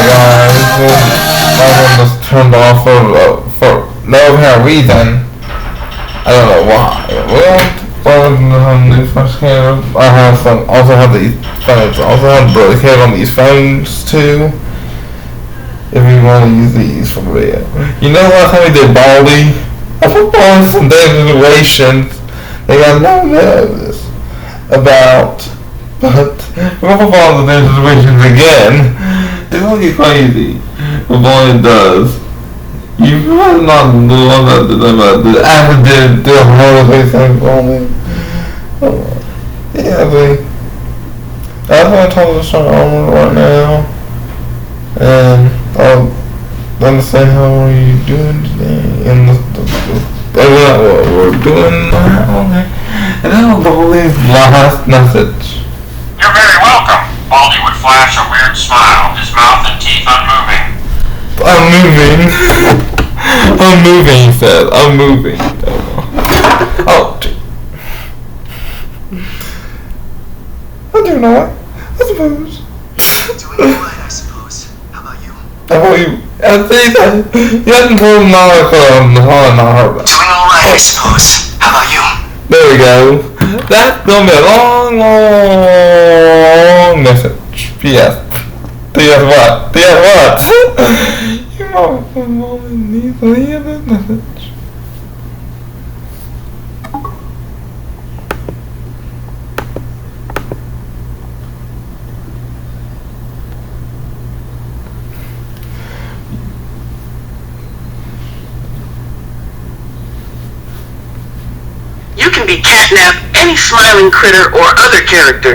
guys. My phone just turned off for no apparent reason. I don't know why. Well, these phones cameras. I have some. Also have these phones. Also have the camera on these phones too. If you want to use these for video. You know last time we did Baldi? I put Baldi some dangerous situations. They got no nervous about. But if I put Baldi some dangerous situations again, it's gonna get crazy. What Baldi does. You probably not the one that did the actor did the whole thing for me. Yeah, but that's what I told the show on right now. And I'll understand how are you doing today and what we're doing now. And then I'll believe last message. You're very welcome. Baldi would flash a weird smile, his mouth and teeth unmoving. I'm moving. I'm moving, he said. I'm moving. Oh, I do not. I suppose. Doing alright, I suppose. How about you? How about you? I think you hadn't told him not Doing alright, I suppose. How about you? There we go. That's gonna be a long, long message. P.S. P.S. what? P.S. what? Your mom needs to leave a message. You can be Catnap, any smiling critter, or other character.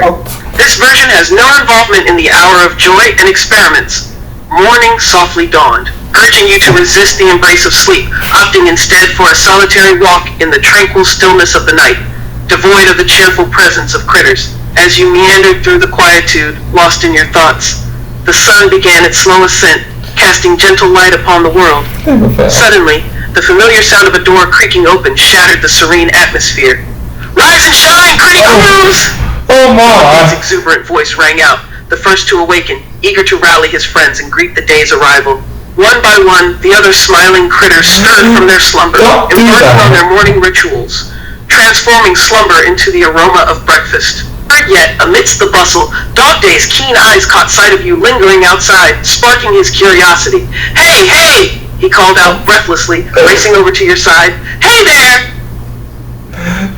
This version has no involvement in the hour of joy and experiments. Morning softly dawned, urging you to resist the embrace of sleep, opting instead for a solitary walk in the tranquil stillness of the night, devoid of the cheerful presence of critters. As you meandered through the quietude, lost in your thoughts, the sun began its slow ascent, casting gentle light upon the world. Suddenly, the familiar sound of a door creaking open shattered the serene atmosphere. Rise and shine, Pretty Crews! Oh my! His exuberant voice rang out, the first to awaken, eager to rally his friends and greet the day's arrival. One by one, the other smiling critters stirred from their slumber, embarking on their morning rituals, transforming slumber into the aroma of breakfast. Yet, amidst the bustle, Dog Day's keen eyes caught sight of you lingering outside, sparking his curiosity. Hey, hey! He called out breathlessly, racing over to your side. Hey there!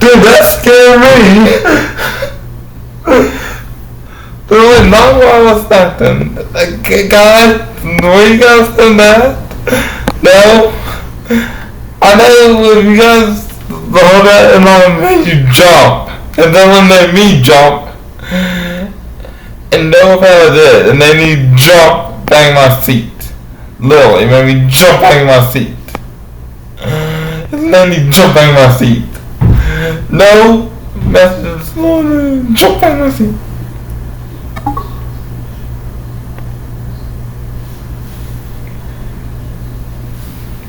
Dude, that scared me. Really not what I was expecting. Guys, were you guys doing that? No? I know if you guys hold that and I made you jump. And then when they made me jump, and no I did, and they made me jump, bang my seat. Literally, made me jump bang my seat. It made me jump bang my seat. No messages, no, jump bang my seat.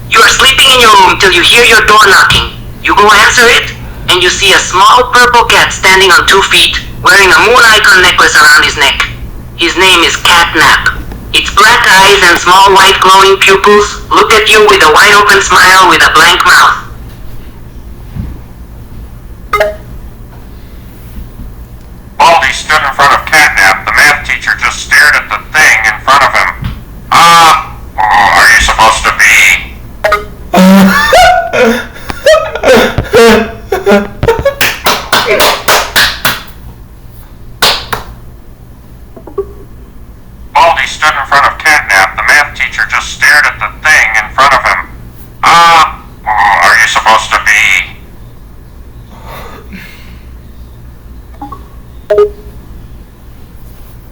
You are sleeping in your room till you hear your door knocking. You go answer it, and you see a small purple cat standing on 2 feet, wearing a moon icon necklace around his neck. His name is Catnap. Its black eyes and small white glowing pupils look at you with a wide open smile with a blank mouth. Baldi stood in front of Catnap. The math teacher just stared at the thing in front of him. Are you supposed to be? Baldi stood in front of Catnap. The math teacher just stared at the thing in front of him. Are you supposed to be?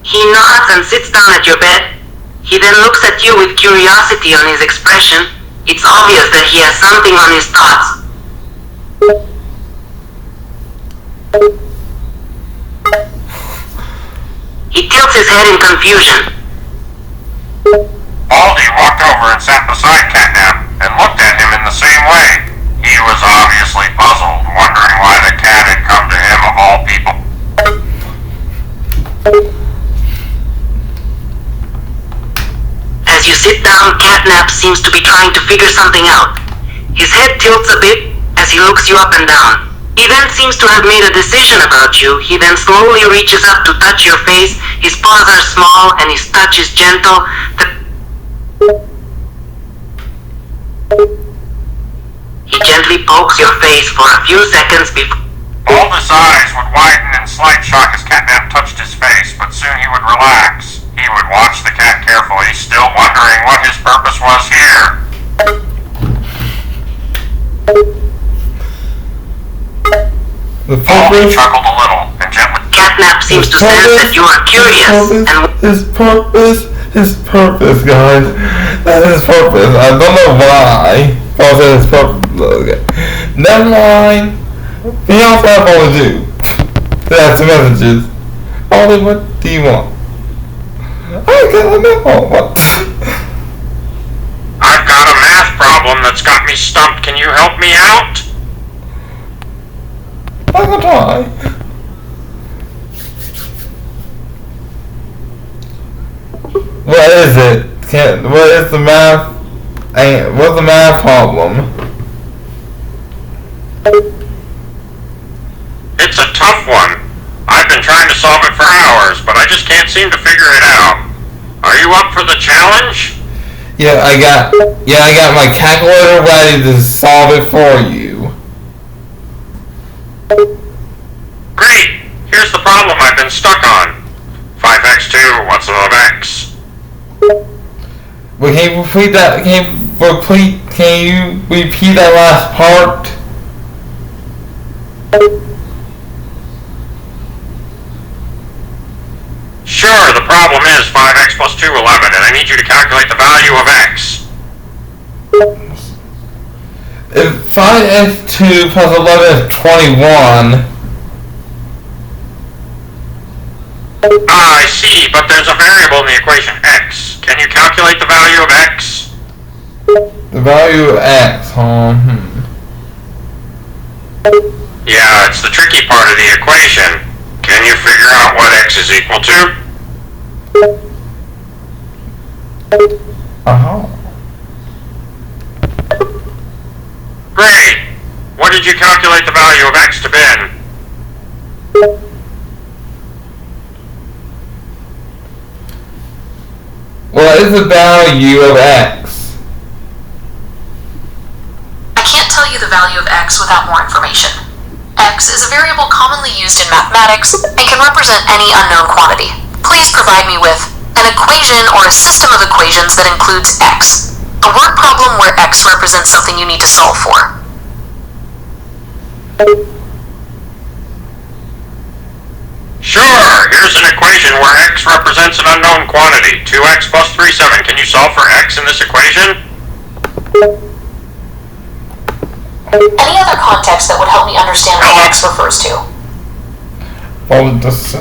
He nods and sits down at your bed. He then looks at you with curiosity on his expression. It's obvious that he has something on his thoughts. He tilts his head in confusion. Baldi walked over and sat beside Catnap and looked at him in the same way. He was obviously puzzled, wondering why the cat had come to him of all people. sit down, Catnap seems to be trying to figure something out. His head tilts a bit as he looks you up and down. He then seems to have made a decision about you. He then slowly reaches up to touch your face. His paws are small and his touch is gentle. He gently pokes your face for a few seconds before... Aldous' eyes would widen in slight shock as Catnap touched his face, but soon he would relax. He would watch the cat carefully, still wondering what his purpose was here. The Baldy purpose. chuckled a little and gently... Catnap seems to sense that you are curious and... His purpose, guys. That is his purpose. I don't know why. Also, his purpose. Okay. Never mind. He also have all to do. That's the messages. Ollie, what do you want? I gotta know. What? I've got a math problem that's got me stumped. Can you help me out? I can try. What is it? What is the math? What's the math problem? It's a tough one. I've been trying to solve it for hours, but I just can't seem to figure it out. Are you up for the challenge? Yeah, I got my calculator ready to solve it for you. Great! Here's the problem I've been stuck on. 5x2, what's above x? Well, can you repeat that? Can you repeat that last part? Sure, the problem is 5x plus 2, 11, and I need you to calculate the value of x. If 5x2 plus 11 is 21. Ah, I see, but there's a variable in the equation x. Can you calculate the value of x? The value of x, huh? Yeah, it's the tricky part of the equation. Can you figure out what x is equal to? Uh-huh. Great! What did you calculate the value of x to be? What is the value of x? I can't tell you the value of x without more information. X is a variable commonly used in mathematics and can represent any unknown quantity. Please provide me with an equation or a system of equations that includes x. A word problem where x represents something you need to solve for. Sure, here's an equation where x represents an unknown quantity. 2x plus 3, 7. Can you solve for x in this equation? Any other context that would help me understand what x refers to? Well, this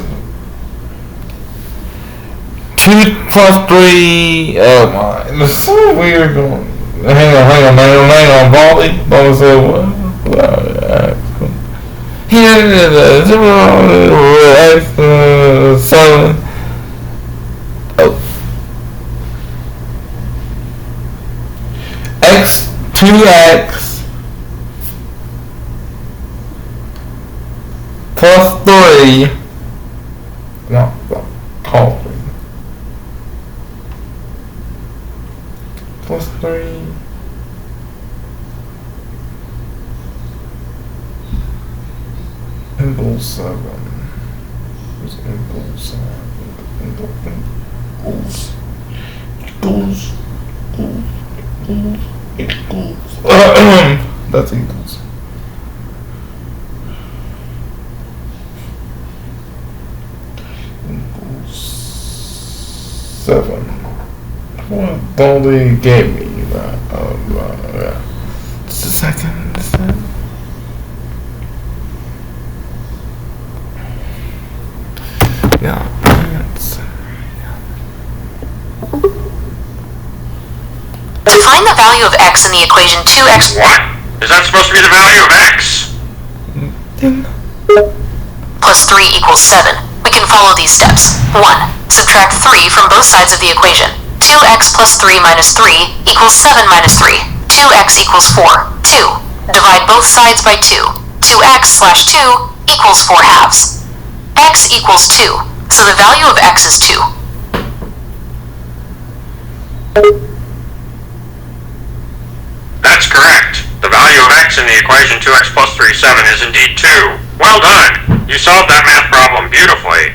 2 plus 3. Oh my, it's so weird. Hang on, Baldy. Baldy said what? Here it is. 7. Oh. X 2x plus 3. No, call 3. Plus 3. Equals 7. Equals 7. Equals. That's equals. Equals 7. What Baldy gave me that? Yeah. Just a second. Yeah. To find the value of x in the equation 2x... What? Is that supposed to be the value of x? plus 3 equals 7. We can follow these steps. 1. Subtract 3 from both sides of the equation. 2x plus 3 minus 3 equals 7 minus 3. 2x equals 4. 2. Divide both sides by 2. 2x slash 2 equals 4 halves. X equals 2, so the value of x is 2. That's correct. The value of x in the equation 2x plus 3, 7 is indeed 2. Well done! You solved that math problem beautifully.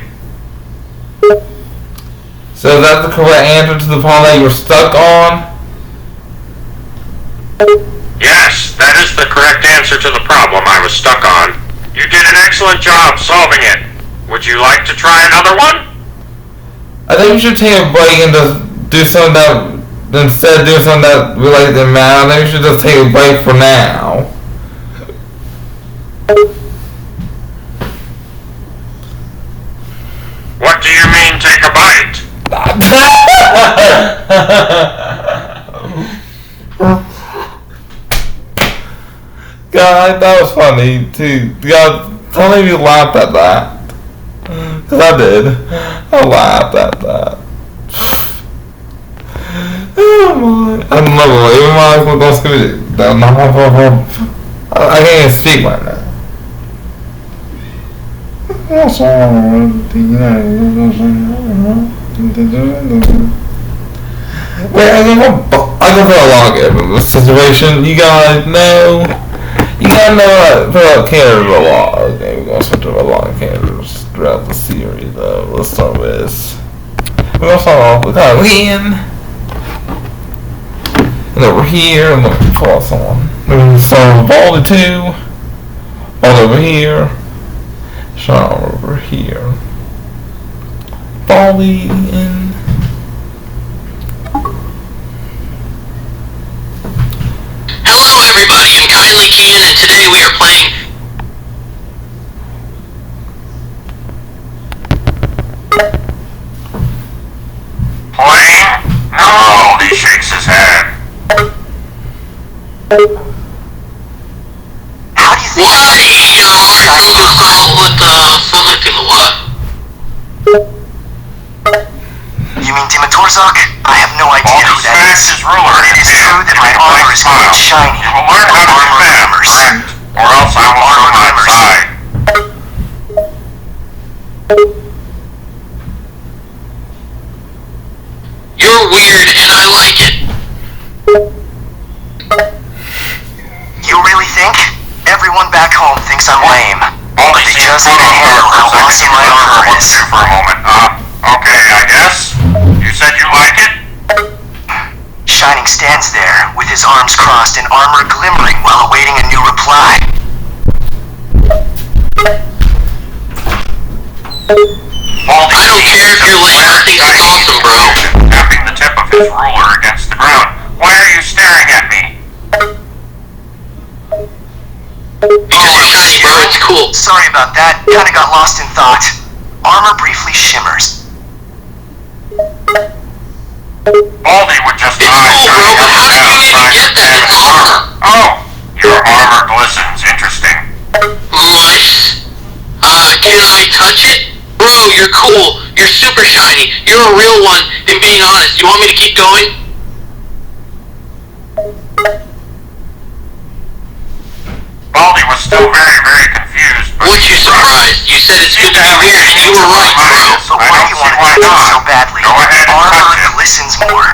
So is that the correct answer to the problem that you were stuck on? Yes, that is the correct answer to the problem I was stuck on. You did an excellent job solving it. Would you like to try another one? I think you should take a break and just do something that, instead of doing something that relates to math, I think you should just take a break for now. What do you mean, take a bite? God, that was funny too. God, how many of you laughed at that? Cause I did. I laughed at that. Oh my! I don't know. Even my eyes were going to I can't even speak right now. Wait, I can feel a lot of the situation. You guys know. You gotta know about characters a lot. Okay, we're gonna switch over a lot of characters throughout the series though. Let's start with we're gonna start off with Lynn. And over here, I'm gonna pull out someone. We're gonna start with Baldy too. Baldy over here. Sean over here. Baldy in. Hello everybody, I'm Kylie Keenan and today we are playing... Playing? No, he shakes his head. How do you think... Why? Marshall was all with something to what? You mean Dimatorzok? I have no idea who that is. His ruler But it is true that my armor is quite shiny. You will learn how to do that, correct? Or else I will throw you outside. You're weird and I like it. You really think? Everyone back home thinks I'm lame. Baldy They seems just can't handle how awesome my armor is. for a moment. Okay, I guess. You said you like it? Shining stands there, with his arms crossed and armor glimmering while awaiting a new reply. Baldy I don't care if you're lame, I think it's awesome, bro. Tapping the tip of his ruler against the ground. Why are you staring at me? Because you're shiny, bro, it's cool. Sorry about that, kinda got lost in thought. Armor briefly shimmers. Baldy would just It's cool, bro, but how did you even get that? It's armor. Oh, your armor glistens. Interesting. Nice. Can I touch it? Bro, you're cool. You're super shiny. You're a real one. And being honest, you want me to keep going? Baldy was still very, very confused, but Weren't you surprised? You said it's good to be weird, and you were right, bro. But why do you want to touch it so badly? Go ahead and touch Armor it. glistens more.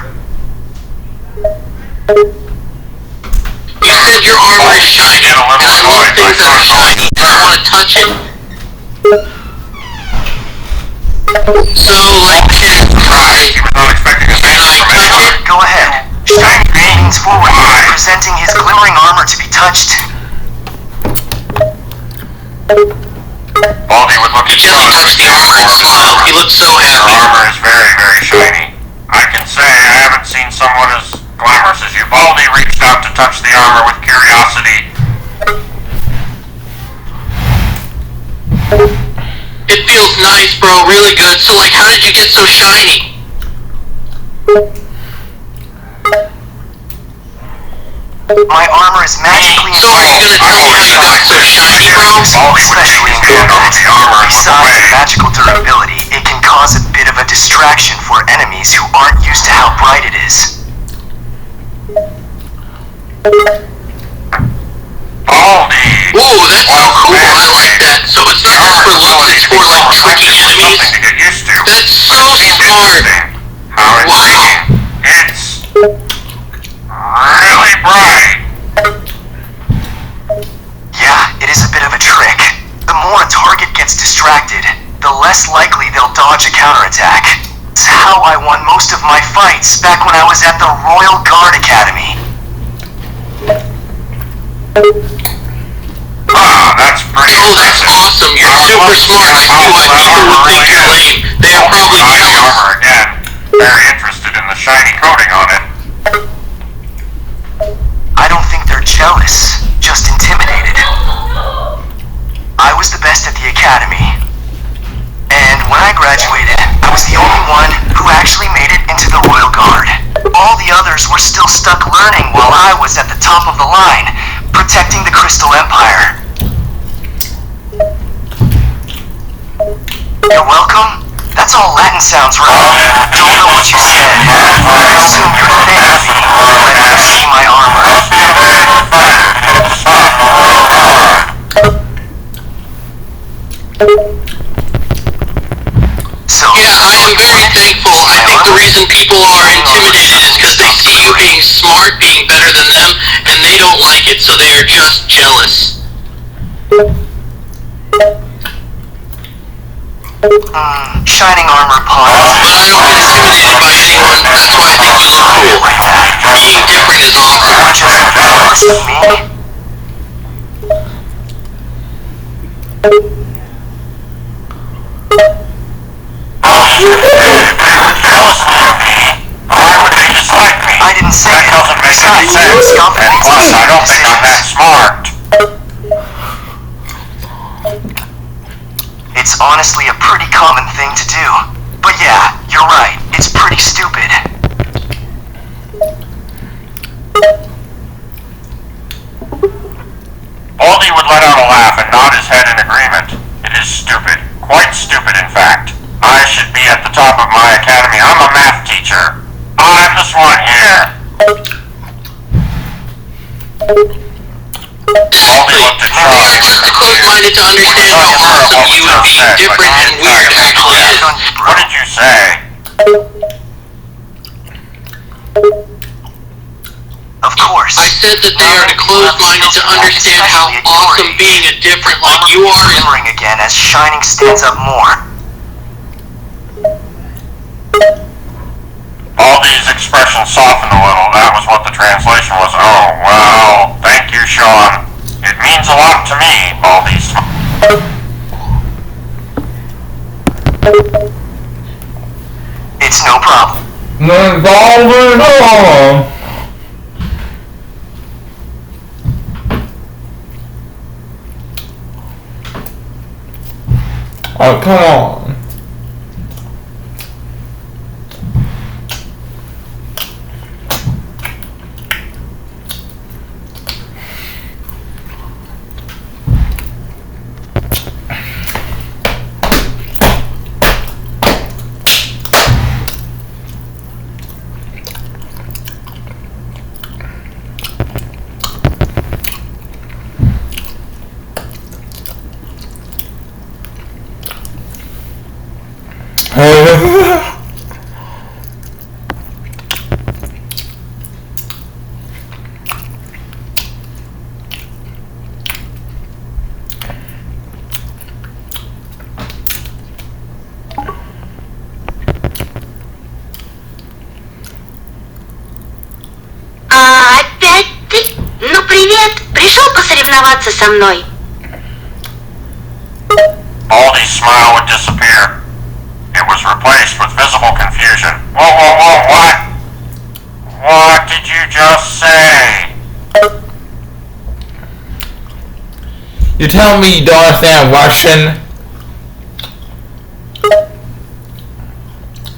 You said your armor is shiny, and I love things that are shiny, and I want to touch it. So, like this, right? He was not expecting a Can I favor from touch anyone. it? Go ahead. Shiny leans forward, presenting his glimmering armor to be touched. Baldy would look He at just touched the armor and smiled. He looked so Your happy. armor is very, very shiny. I can say I haven't seen someone as glamorous as you. Baldy reached out to touch the armor with curiosity. It feels nice, bro. Really good. So, like, how did you get so shiny? My armor is magically So are you gonna tell me how you got so shiny, bro? Especially in the armor Besides the magical durability, it can cause a bit of a distraction. distraction for enemies who aren't used to how bright it is. Baldy! Whoa, that's so cool. I like that. So it's not just for looks, it's for like tricky enemies. Something to get used to. That's so smart. How intriguing. It's really bright. Yeah, it is a bit of a trick. The more a target gets distracted, the less likely they'll dodge a counterattack. It's how I won most of my fights back when I was at the Royal Guard Academy. Ah, that's pretty Oh, that's impressive. awesome. You're super smart. Like you, people would think you're lame. They are probably Body jealous. armor again. Very interested in the shiny coating on it. I don't think they're jealous, just intimidated. I was the best at the academy. And when I graduated, I was the only one who actually made it into the Royal Guard. All the others were still stuck learning while I was at the top of the line, protecting the Crystal Empire. You're welcome? That's all Latin sounds, right? Don't know what you said. I assume you're thanking me for letting me see my armor. So, Yeah, I am very thankful. I think the reason people are intimidated is because they see you being smart, being better than them, and they don't like it, so they are just jealous. shining armor pods. But I don't get intimidated by anyone, that's why I think you look cool. Being different is awesome. Or just jealous of me? Why would they dislike me? I didn't say That it. doesn't make any Besides, sense. confidence And plus, in I don't think I'm that decisions. smart. It's honestly a pretty common thing to do. But yeah, you're right. It's pretty stupid. Baldy would let out a laugh and nod his head in agreement. It is stupid. Quite stupid, in fact. I should be at the top of my academy. I'm a math teacher. I'm this one here. Baldy looked at They are just too close-minded to understand how awesome you and being different and weird actually is. What did you say? Of course. I said that they are too close-minded to understand how awesome being a different like you are is. Glimmering again as Shining stands up more. Baldy's expression softened a little. That was what the translation was. Oh, well, thank you, Sean. It means a lot to me, Baldy. It's no problem. No problem at all. Oh, come on. Опять ты? Ну привет, пришел посоревноваться со мной? Baldy's smile would disappear. It was replaced with visible confusion. Whoa, what? What did you just say? You tell me you don't understand Russian?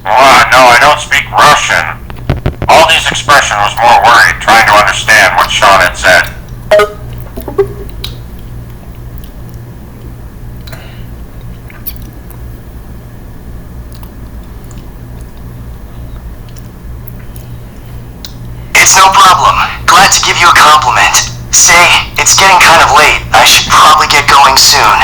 No, I don't speak Russian. Baldy's expression was more worried, trying to understand what Sean had said. No problem. Glad to give you a compliment. Say, it's getting kind of late. I should probably get going soon.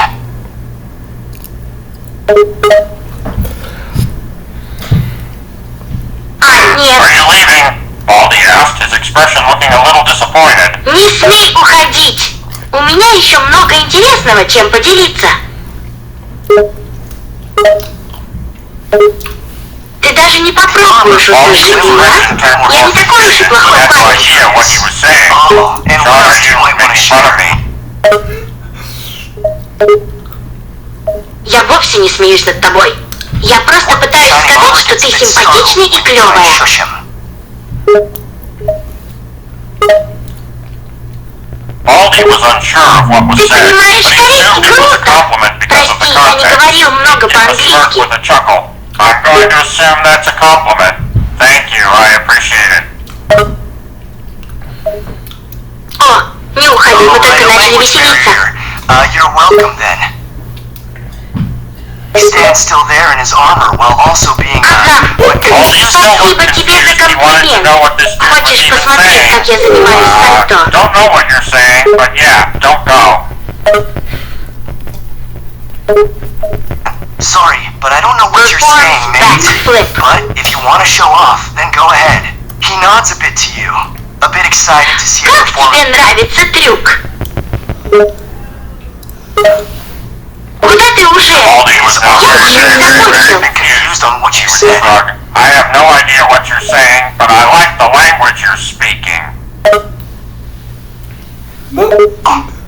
Нет, Are you leaving? Baldy asked, his expression looking a little disappointed. не смей уходить. У меня еще много интересного, чем поделиться. Ты даже не попробуешь Baldy услышать didn't меня. listen, turned Я more не такой уж и confused. He плохой had no парень. idea what he was saying. Oh, and Sean, what are else do you you might want to making fun share of me? Я вовсе не смеюсь над тобой. Я просто пытаюсь Shining сказать, Armor что gets ты a bit симпатичный startled и when you try and клевая. shush him. Baldy was unsure of what was Ты said, but понимаешь, he assumed it was a круто. compliment because of the Прости, я не context. говорил много He gave a smirk по-английски. with a chuckle. I'm going to assume that's a compliment. Thank you, I appreciate it. О, не уходи, мы Oh, только right, начали language веселиться. barrier. You're welcome then. He stands still there in his armor while also being Ага. Baldy still looked Спасибо тебе за confused. He wanted to know what this dude was Хочешь even посмотреть, saying. как я занимаюсь сальто? Don't know what you're saying, but yeah, don't go. Sorry, but I don't know what you're saying, mate. Backflip. But if you want to show off, then go ahead. He nods a bit to you, a bit excited to see a Как performance. тебе нравится трюк? Куда ты уже? Baldy was now Я еще не закончил. Confused on what you He would said. shrug. I have no idea what you're saying, but I like the language you're speaking.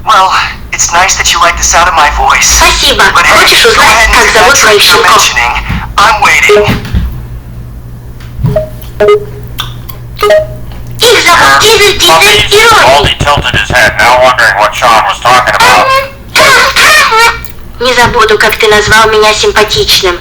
Well, it's nice that you like the sound of my voice. Спасибо. But hey, Хочешь go узнать, ahead and как do зовут that моих trick you're щенков? mentioning. I'm waiting. Их зовут Дизель, Дизель Puppies? и Робби. Baldy tilted his head, now wondering what Sean was talking about. Не забуду, как ты назвал меня симпатичным.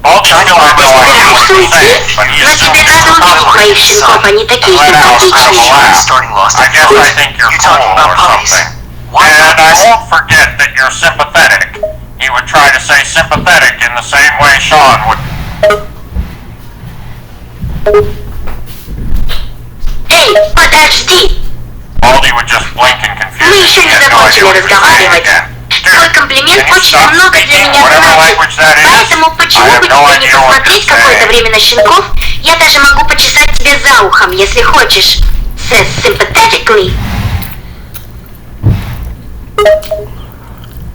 Baldy still had no idea what he was saying, but he Но assumed тебе it was надо a увидеть моих compliment. щенков, они такие Let out a симпатичные. laugh. Starting lost I in guess I thought. think you're You cool talking about or puppies? something. Why And I puppies? won't forget that you're sympathetic. He would try to say sympathetic in the same way Sean would. Эй, подожди! Baldy would just blink in Мы confusion. еще He не had no idea закончили what he was saying разговаривать. again. Твой Dude, комплимент can you очень stop много для speaking меня whatever значит. language that is? Поэтому I почему have бы no тебе не idea what посмотреть you're какое-то saying. время на щенков? Я даже могу почесать тебе за ухом, если хочешь. Says sympathetically.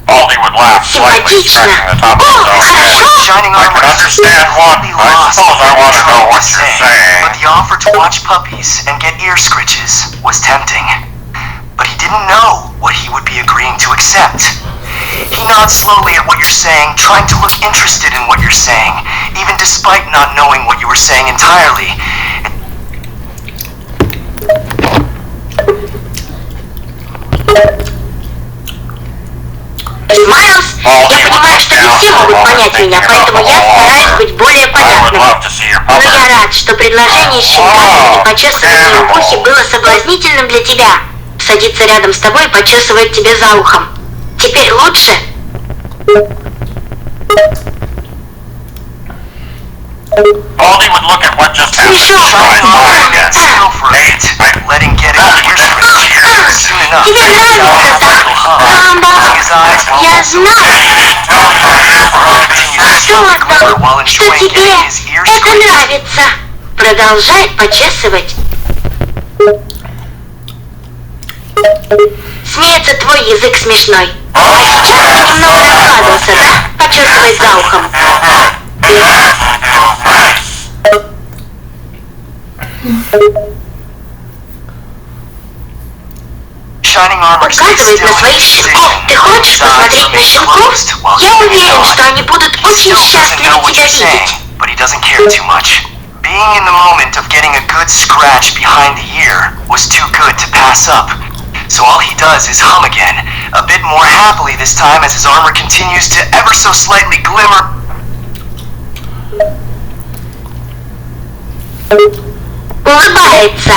Baldy would laugh slightly, Симпатично. scratching the top of О, his own head. хорошо. Shining I Armor can is understand one. completely I lost suppose I in want to know what what you're you're But saying. the offer to watch puppies and get ear scritches was tempting. But he didn't know what he would be agreeing to accept. He nods slowly at what you're saying, trying to look interested in what you're saying, even despite not knowing what you were saying entirely. Майлз, я понимаю, что не все могут понять меня, поэтому я стараюсь быть более I would понятным. love to see your Но pupper. я рад, что предложение с щенками и почесыванием в ухе было соблазнительным для тебя. Садиться рядом с тобой и почесывать тебе за ухом. Теперь лучше? Baldy would look at what just happened. Смешно. Try and smile again. Still for a Hey, bit, letting get an Baldy ear would just scritch cheer. soon enough. Тебе нравится так? Бамба. His eyes while Я also знаю. while Что что enjoying тебе getting his ear это scratched. нравится. Продолжай почесывать. Смеется твой язык смешной. А сейчас ты немного расслабился, да? Почесывай за ухом. Shining Armor stays Указывает still на in своих his щенков. position. Ты хочешь His eyes посмотреть на remain щенков? closed while Я keeping уверен, on. что они будут He очень still doesn't счастливы know what тебя you're saying, видеть. but he doesn't care too much. Being in the moment of getting a good scratch behind the ear was too good to pass up. So all he does is hum again, a bit more happily this time as his armor continues to ever so slightly glimmer. Улыбается.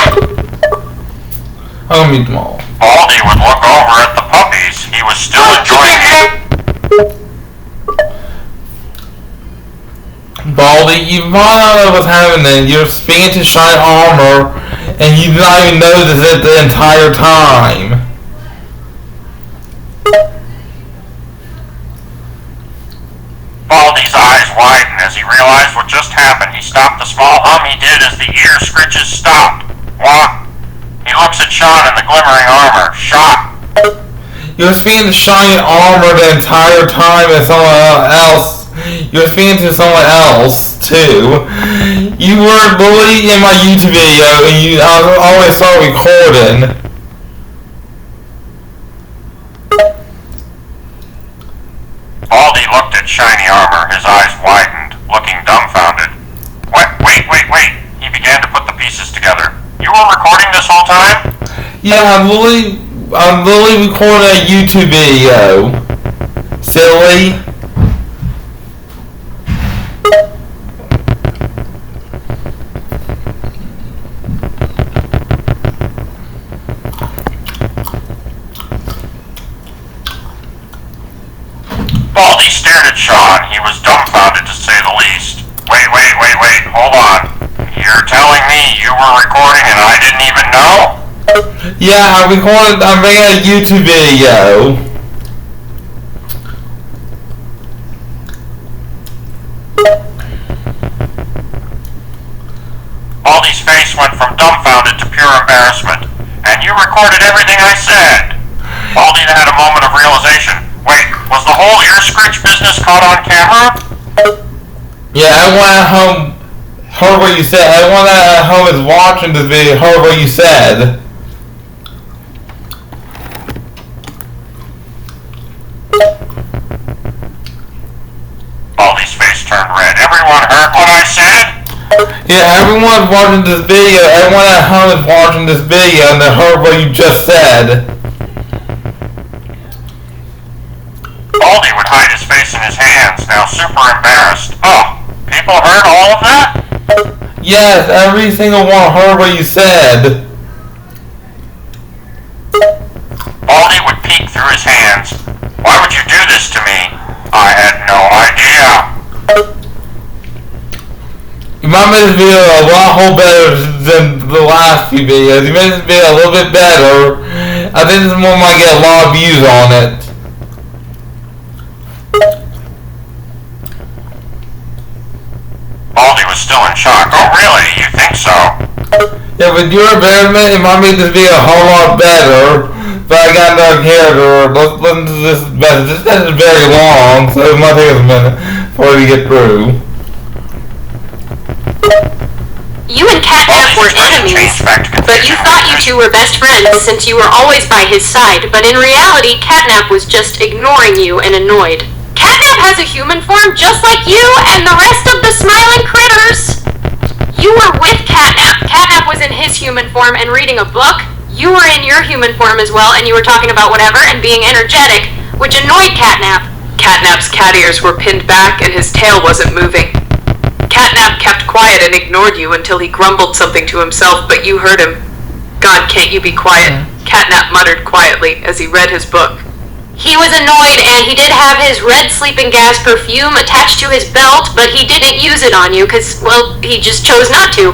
I'll meet them all. Baldy would look over at the puppies. He was still Вот enjoying тебе it. Baldy Baldy, you might not know what's happening. You're speaking to shiny armor, and you did not even notice it the entire time. Baldy's eyes widened as he realized what just happened. He stopped the small hum he did as the ear scritches stopped. What? He looks at Sean in the glimmering armor. Shocked. You were speaking to shiny armor the entire time as someone else. You were speaking to someone else, too. You were bullied in my YouTube video, and I always saw recording. Baldy looked at shiny armor, his eyes widened, looking dumbfounded. Wait. He began to put the pieces together. You were recording this whole time? Yeah, I'm literally recording a YouTube video. Silly. Baldy stared at Sean. He was dumbfounded to say the least. Wait, hold on. You're telling me you were recording and I didn't even know? Yeah, I'm making a YouTube video. Baldy's face went from dumbfounded to pure embarrassment. And you recorded everything I said. Baldy had a moment of realization. Wait, was the whole ear scritch business caught on camera? Yeah, everyone at home heard what you said. Everyone at home is watching this video heard what you said. Baldy's face turned red. Everyone heard what I said? Yeah, everyone's watching this video. Everyone at home is watching this video and they heard what you just said. Baldy would hide his face in his hands, now super embarrassed. Oh, people heard all of that? Yes, every single one heard what you said. Baldy would peek through his hands. Why would you do this to me? I had no idea. You might make this video a lot better than the last few videos. You made this video a little bit better. I think this one might get a lot of views on it. Baldy was still in shock. Oh really? You think so? Yeah, with your embarrassment, it might make this video a whole lot better. But I got another character. Let's listen to this message. This is very long, so it might take us a minute before we get through. You and Catnap were enemies, but you thought you two were best friends since you were always by his side, but in reality, Catnap was just ignoring you and annoyed. Catnap has a human form just like you and the rest of the smiling critters! You were with Catnap. Catnap was in his human form and reading a book. You were in your human form as well, and you were talking about whatever and being energetic, which annoyed Catnap. Catnap's cat ears were pinned back and his tail wasn't moving. Catnap kept quiet and ignored you until he grumbled something to himself, but you heard him. God, can't you be quiet? Catnap muttered quietly as he read his book. He was annoyed and he did have his red sleeping gas perfume attached to his belt, but he didn't use it on you because, well, he just chose not to.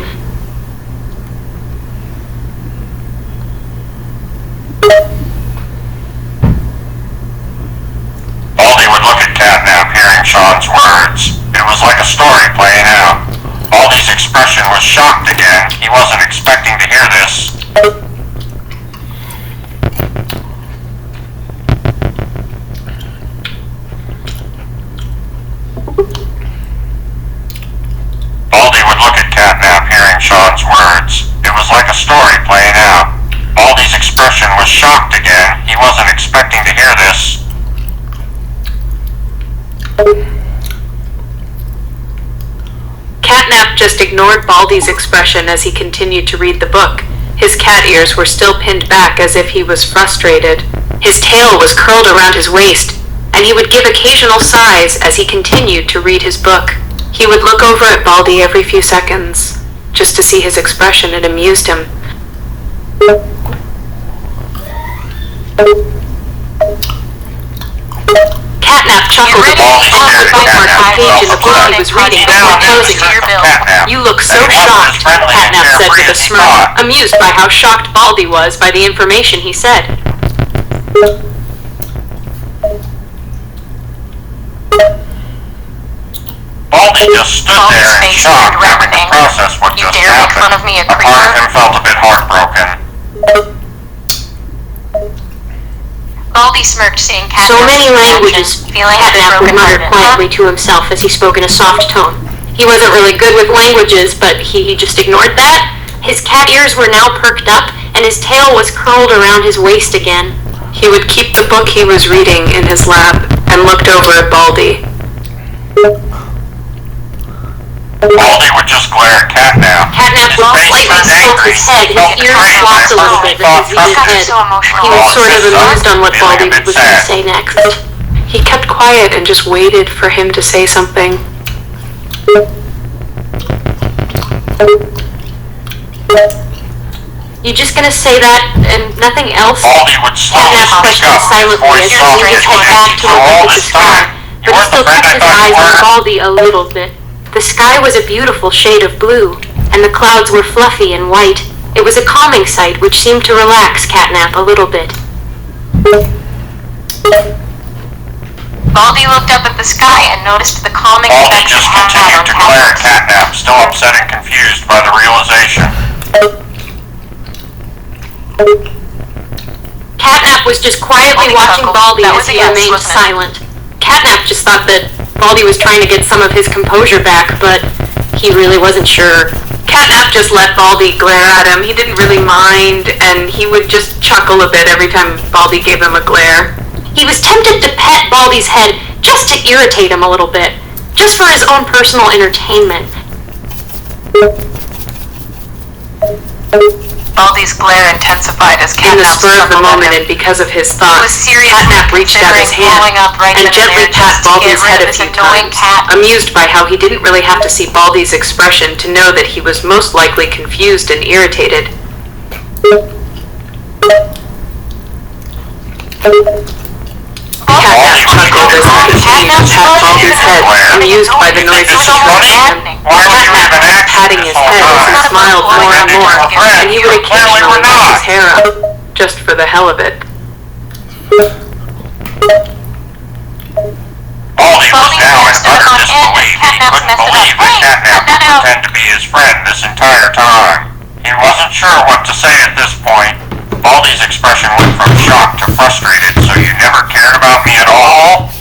Baldy would look at Catnap, hearing Sean's words. It was like a story playing out. Baldy's expression was shocked again. He wasn't expecting to hear this. Baldy would look at Catnap, hearing Sean's words. It was like a story playing out. Baldy's expression was shocked again. He wasn't expecting to hear this. Catnap just ignored Baldy's expression as he continued to read the book. His cat ears were still pinned back as if he was frustrated. His tail was curled around his waist, and he would give occasional sighs as he continued to read his book. He would look over at Baldy every few seconds, just to see his expression. It amused him. Catnap chuckled a bit, off the bookmarked page in the book he was reading before closing it. You look so shocked, Catnap said with a smirk, amused by how shocked Baldy was by the information he said. Baldy just stood there in shock, having to process what just happened. A part of him felt a bit heartbroken. Baldy smirked, seeing Catnap's So many languages, feeling Catnap would mutter quietly to himself as he spoke in a soft tone. He wasn't really good with languages, but he just ignored that. His cat ears were now perked up, and his tail was curled around his waist again. He would keep the book he was reading in his lap and looked over at Baldy. Baldy would just glare at Catnap. Catnap slightly stroked his head, his ears flopped a little bit as he beat his head. He was sort of amused on what Baldy was going to say next. He kept quiet and just waited for him to say something. You just gonna say that and nothing else? Baldy would slowly Catnap speak questioned up, his silently voice as he leaned his head back to look up at the sky, but he still kept his eyes on Baldy a little bit. The sky was a beautiful shade of blue, and the clouds were fluffy and white. It was a calming sight which seemed to relax Catnap a little bit. Baldy looked up at the sky and noticed the calming Baldy effect just it had continued on to glare at Catnap. Catnap, still upset and confused by the realization. Catnap was just quietly watching Baldy as he remained silent. Catnap just thought that Baldy was trying to get some of his composure back, but he really wasn't sure. Catnap just let Baldy glare at him. He didn't really mind, and he would just chuckle a bit every time Baldy gave him a glare. He was tempted to pet Baldy's head just to irritate him a little bit, just for his own personal entertainment. Baldy's glare intensified as In the Catnap spur of the stumbled at moment him. and because of his He was thoughts, seriously Catnap reached out his considering hand blowing up right and then and gently there pat just to Baldy's get rid head of a this few annoying times, cat. amused by how he didn't really have to see Baldy's expression to know that he was most likely confused and irritated. Catnap chuckled as he continued to pat Baldy's head, amused by the noises he heard from him. Catnap kept patting his head as he smiled more and more, and he would occasionally brush his hair up, just for the hell of it. Baldy was now in utter disbelief. He couldn't believe that Catnap would pretend to be his friend this entire time. He wasn't sure what to say at this point. Baldy's expression went from shock to frustrated. So you never cared about me at all?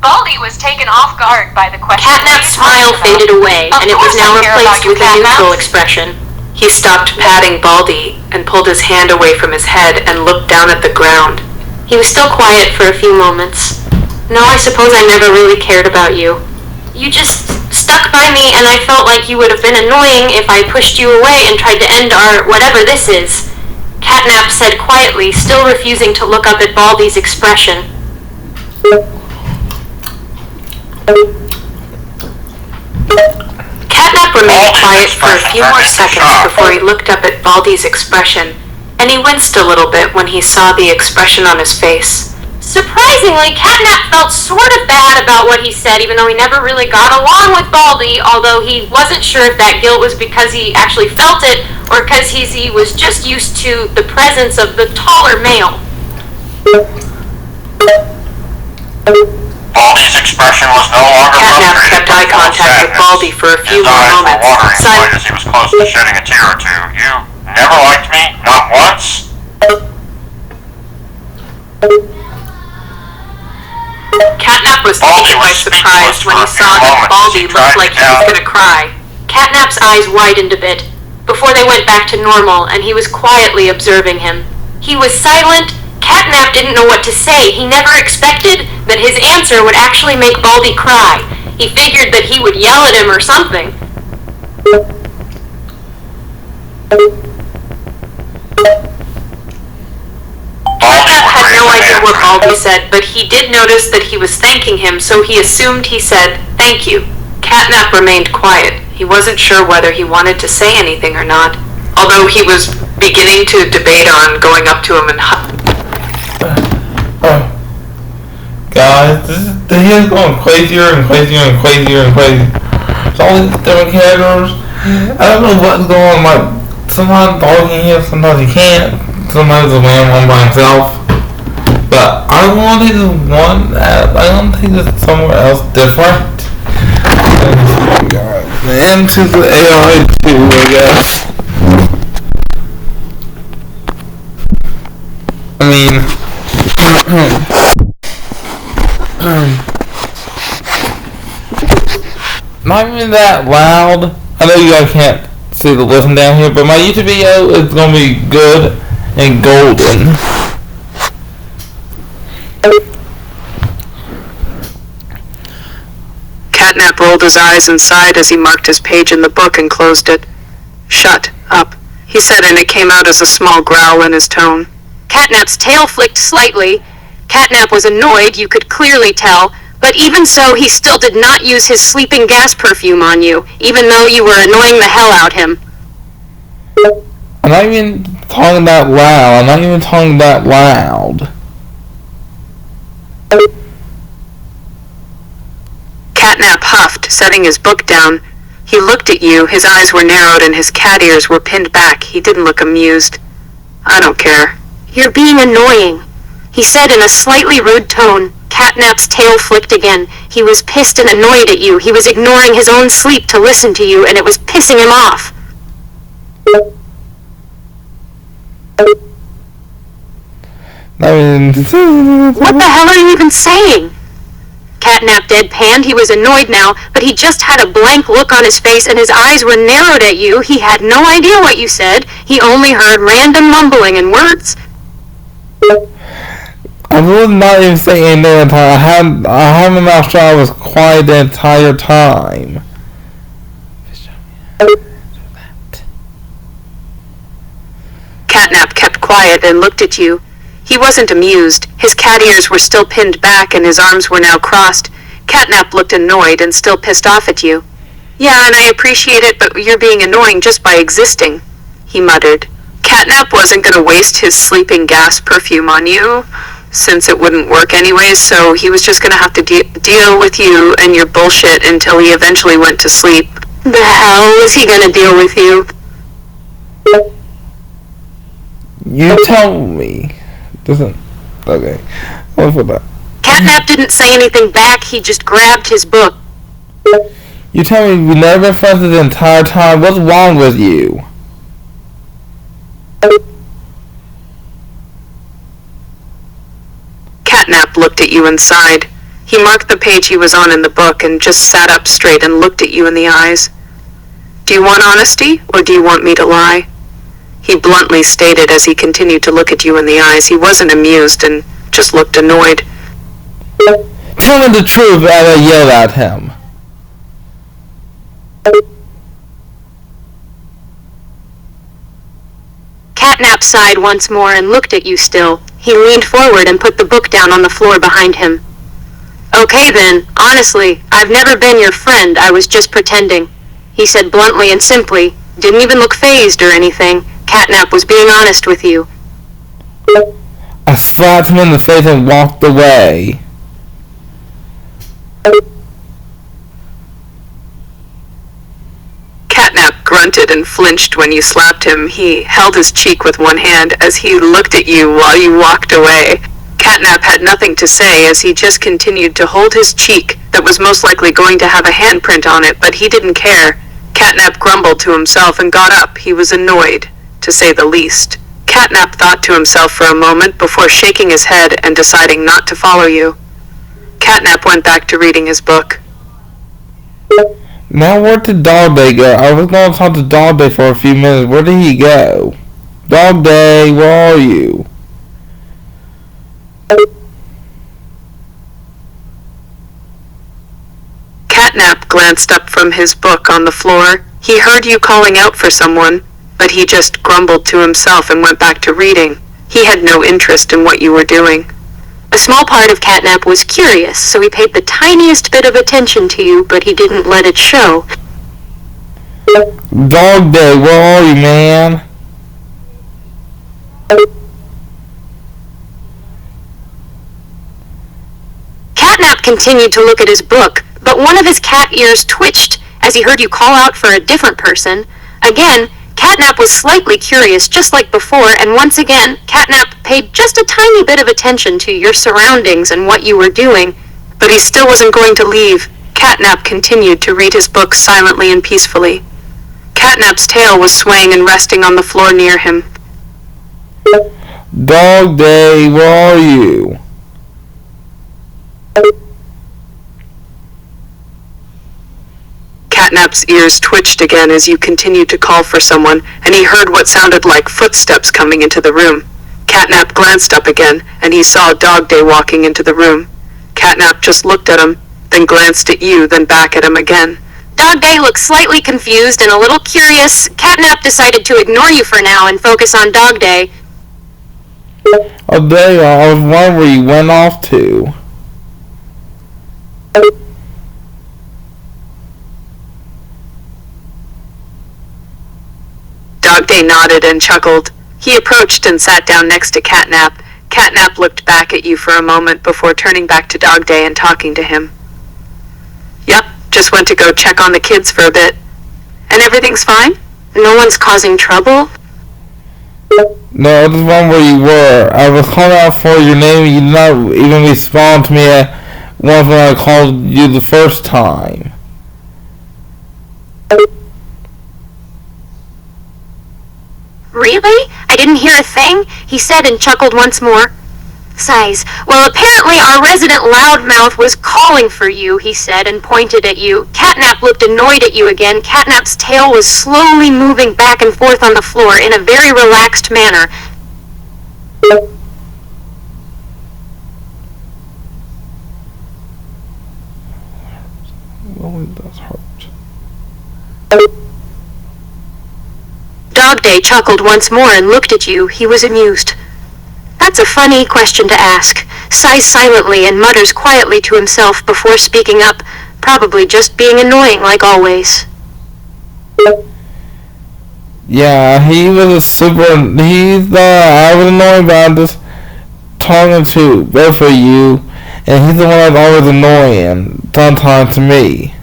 Baldy was taken off guard by the question. Catnap's smile faded away, and it was now replaced with a neutral expression. He stopped patting Baldy and pulled his hand away from his head and looked down at the ground. He was still quiet for a few moments. No, I suppose I never really cared about you. You just stuck by me, and I felt like you would have been annoying if I pushed you away and tried to end our whatever this is. Catnap said quietly, still refusing to look up at Baldy's expression. Catnap remained quiet for a few more seconds before he looked up at Baldy's expression, and he winced a little bit when he saw the expression on his face. Surprisingly, Catnap felt sort of bad about what he said, even though he never really got along with Baldy, although he wasn't sure if that guilt was because he actually felt it, or because he was just used to the presence of the taller male. Baldy's expression was no longer Catnap frustrated, kept eye but full of contact with sadness. Baldy for a few His more eyes moments. were watering Silent- quite as he was close to shedding a tear or two. You never liked me? Not once? Catnap was taken by surprise when he saw that Baldy looked like he was going to cry. Catnap's eyes widened a bit before they went back to normal, and he was quietly observing him. He was silent. Catnap didn't know what to say. He never expected that his answer would actually make Baldy cry. He figured that he would yell at him or something. Catnap had no idea what Baldy said, but he did notice that he was thanking him, so he assumed he said, "Thank you." Catnap remained quiet. He wasn't sure whether he wanted to say anything or not, although he was beginning to debate on going up to him and guys. He is going crazier and crazier and crazier and crazier. It's all these different characters. I don't know what's going on. Like, sometimes dog can hear, sometimes he can't. Sometimes the man one by himself. But I want to take this one. I want to take this somewhere else different. And to the AI too, I guess. I mean, not even that loud. I know you guys can't see the listen down here, but my YouTube video is gonna be good and golden. Catnap rolled his eyes and sighed as he marked his page in the book and closed it. "Shut up," he said, and it came out as a small growl in his tone. Catnap's tail flicked slightly. Catnap was annoyed, you could clearly tell, but even so, he still did not use his sleeping gas perfume on you, even though you were annoying the hell out him. I'm not even talking that loud. I'm not even talking that loud. Catnap huffed, setting his book down. He looked at you, his eyes were narrowed and his cat ears were pinned back. He didn't look amused. "I don't care." "You're being annoying," he said in a slightly rude tone. Catnap's tail flicked again. He was pissed and annoyed at you. He was ignoring his own sleep to listen to you, and it was pissing him off. What the hell are you even saying? Catnap deadpanned. He was annoyed now, but he just had a blank look on his face and his eyes were narrowed at you. He had no idea what you said. He only heard random mumbling and words. I was not even saying anything the entire time. I had my mouth shut. I was quiet the entire time. Catnap kept quiet and looked at you. He wasn't amused. His cat ears were still pinned back and his arms were now crossed. Catnap looked annoyed and still pissed off at you. "Yeah, and I appreciate it, but you're being annoying just by existing," he muttered. Catnap wasn't going to waste his sleeping gas perfume on you, since it wouldn't work anyways, so he was just going to have to deal with you and your bullshit until he eventually went to sleep. The hell was he going to deal with you? You tell me. Doesn't. Okay. I'll put that. Catnap didn't say anything back. He just grabbed his book. You tell me we never been friends the entire time. What's wrong with you? Catnap looked at you and sighed. He marked the page he was on in the book and just sat up straight and looked at you in the eyes. "Do you want honesty, or do you want me to lie?" He bluntly stated as he continued to look at you in the eyes. He wasn't amused and just looked annoyed. Tell me the truth, and I yelled at him. Catnap sighed once more and looked at you still. He leaned forward and put the book down on the floor behind him. "Okay then, honestly, I've never been your friend, I was just pretending," he said bluntly and simply. Didn't even look fazed or anything. Catnap was being honest with you. I slapped him in the face and walked away. Catnap grunted and flinched when you slapped him. He held his cheek with one hand as he looked at you while you walked away. Catnap had nothing to say as he just continued to hold his cheek that was most likely going to have a handprint on it, but he didn't care. Catnap grumbled to himself and got up. He was annoyed, to say the least. Catnap thought to himself for a moment before shaking his head and deciding not to follow you. Catnap went back to reading his book. Now where did Dog Day go? I was going to talk to Dog Day for a few minutes. Where did he go? Dog Day, where are you? Catnap glanced up from his book on the floor. He heard you calling out for someone, but he just grumbled to himself and went back to reading. He had no interest in what you were doing. A small part of Catnap was curious, so he paid the tiniest bit of attention to you, but he didn't let it show. Dog Day, where are you, man? Catnap continued to look at his book, but one of his cat ears twitched as he heard you call out for a different person. Again, Catnap was slightly curious, just like before, and once again, Catnap paid just a tiny bit of attention to your surroundings and what you were doing, but he still wasn't going to leave. Catnap continued to read his book silently and peacefully. Catnap's tail was swaying and resting on the floor near him. Dog Day, where are you? Catnap's ears twitched again as you continued to call for someone, and he heard what sounded like footsteps coming into the room. Catnap glanced up again, and he saw Dog Day walking into the room. Catnap just looked at him, then glanced at you, then back at him again. Dog Day looked slightly confused and a little curious. Catnap decided to ignore you for now and focus on Dog Day. Oh, there you are. I was wondering where you went off to. Dog Day nodded and chuckled. He approached and sat down next to Catnap. Catnap looked back at you for a moment before turning back to Dog Day and talking to him. Yep, just went to go check on the kids for a bit. And everything's fine? No one's causing trouble? No, I just wondering where you were. I was calling out for your name and you did not even respond to me once when I called you the first time. Really? I didn't hear a thing, he said and chuckled once more. Sighs. Well, apparently our resident loudmouth was calling for you, he said and pointed at you. Catnap looked annoyed at you again. Catnap's tail was slowly moving back and forth on the floor in a very relaxed manner. Well, it does hurt. Dog Day chuckled once more and looked at you. He was amused. That's a funny question to ask. Sighs silently and mutters quietly to himself before speaking up, probably just being annoying like always. Yeah, he was I was annoying, but I'm just talking to both of you, and he's the one that's always annoying, sometimes to me.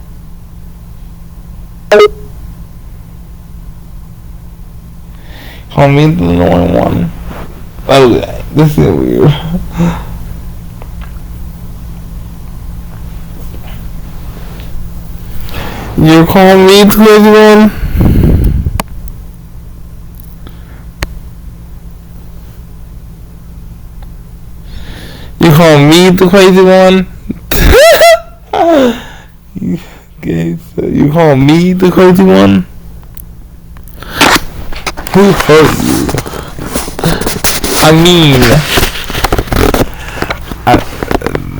Call me the annoying one. Okay, this is weird. You call me the crazy one? You call me the crazy one? Okay, so you call me the crazy one? Who hurt you? I mean,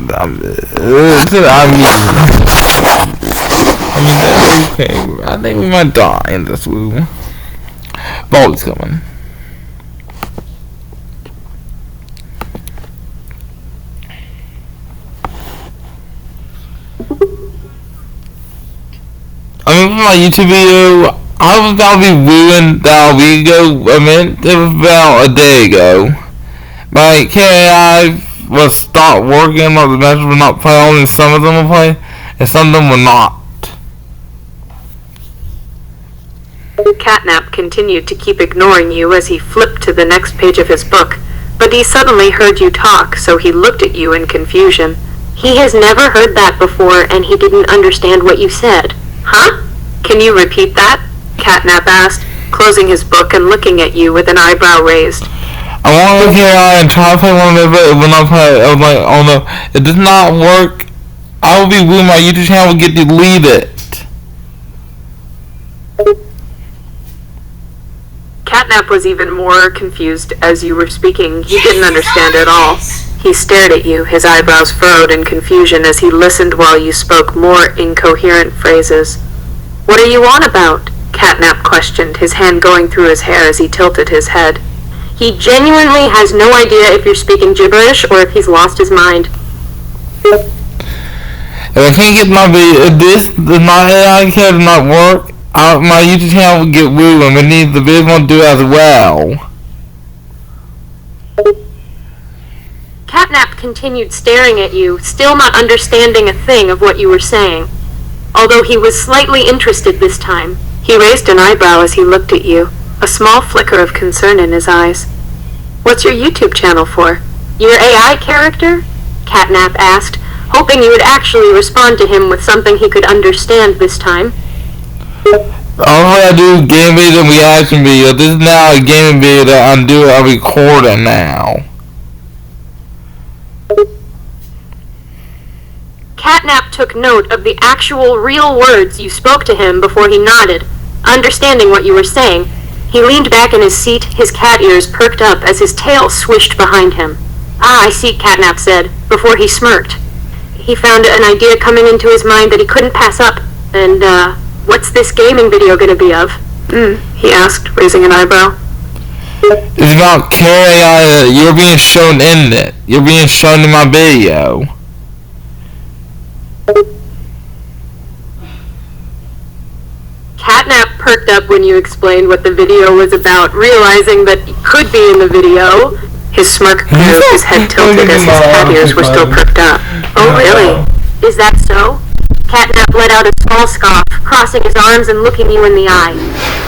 that's okay. I think we might die in this room. Baldy's coming. I mean, for my YouTube video, I was about to be ruined that a week ago. I mean, it was about a day ago. My KAI was stopped working, but the matches were not play. Only some of them will play, and some of them will not. Catnap continued to keep ignoring you as he flipped to the next page of his book, but he suddenly heard you talk, so he looked at you in confusion. He has never heard that before, and he didn't understand what you said. Huh? Can you repeat that? Catnap asked, closing his book and looking at you with an eyebrow raised. I want to look here and try to play one of it, but it will not play. I was like, oh no, it does not work. I will be ruined. My YouTube channel will get deleted. Catnap was even more confused as you were speaking. He didn't understand at all. He stared at you, his eyebrows furrowed in confusion as he listened while you spoke more incoherent phrases. What are you on about? Catnap questioned, his hand going through his hair as he tilted his head. He genuinely has no idea if you're speaking gibberish or if he's lost his mind. If I can't get my video, if my AI card does not work, my YouTube channel will get ruined. We need the video to do as well. Catnap continued staring at you, still not understanding a thing of what you were saying. Although he was slightly interested this time, he raised an eyebrow as he looked at you, a small flicker of concern in his eyes. "What's your YouTube channel for? Your AI character?" Catnap asked, hoping you would actually respond to him with something he could understand this time. Only I do game video and reaction video. This is now a gaming video that I'm doing a recording now. Catnap took note of the actual real words you spoke to him before he nodded, understanding what you were saying. He leaned back in his seat, his cat ears perked up as his tail swished behind him. "Ah, I see," Catnap said, before he smirked. He found an idea coming into his mind that he couldn't pass up. "And, what's this gaming video gonna be of?" He asked, raising an eyebrow. It's about Kara AI. You're being shown in it. You're being shown in my video. Catnap perked up when you explained what the video was about, realizing that he could be in the video. His smirk grew, his head tilted as his cat ears were still perked up. "Oh, really? Is that so?" Catnap let out a small scoff, crossing his arms and looking you in the eye.